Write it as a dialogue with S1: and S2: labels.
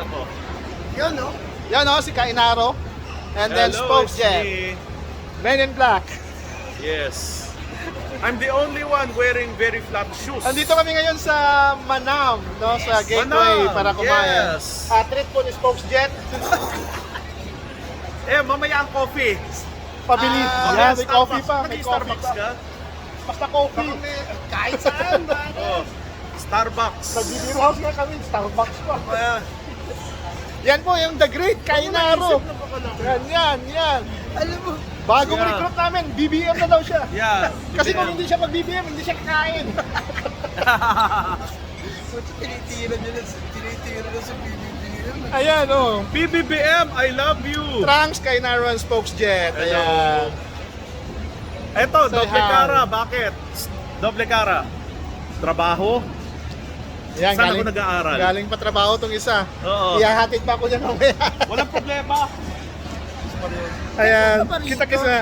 S1: ako.
S2: Yun, no?
S3: Yan o, si Kainaro. And then
S1: Hello,
S3: Spokes
S1: it's
S3: Jet.
S1: me.
S3: Men in Black.
S1: Yes. I'm the only one wearing very flat shoes.
S3: Andito kami ngayon sa Manam, no? Sa Gateway
S1: Manam,
S3: para kumain.
S1: yes.
S3: Treat po ni Spokes Jet.
S1: Mamaya ang coffee.
S3: Pabili. Yan, may coffee pa. May coffee
S1: Nag-Starbucks
S3: pa.
S1: ka?
S3: Basta coffee.
S2: Kahit saan,
S1: Oh, Starbucks.
S3: Nag-beer house nga kami. Starbucks pa.
S1: Kaya,
S3: Yan po yung The Great Kainaro.
S1: naisip na ba ka lang?
S3: Yan.
S2: Alam mo,
S3: Bagong
S1: Yeah.
S3: recruit namin, BBM na daw siya.
S1: Yeah.
S3: Kasi kung hindi siya mag-BBM, hindi siya kakain.
S2: tinitira na sa BBM.
S3: Ayan, oh.
S1: BBBM, I love you.
S3: Trunks, Kainaro, and Spokes Jet. Ayan.
S1: Eto,
S3: Say
S1: doble
S3: hi.
S1: cara. Bakit? Doble cara. Trabaho.
S3: Ayan,
S1: Saan ako nag-aaral?
S3: Galing pa trabaho tong isa.
S1: Oo.
S3: Ihahatid pa ako niya mamaya.
S1: Walang problema.
S3: Ayan, kita-kisa.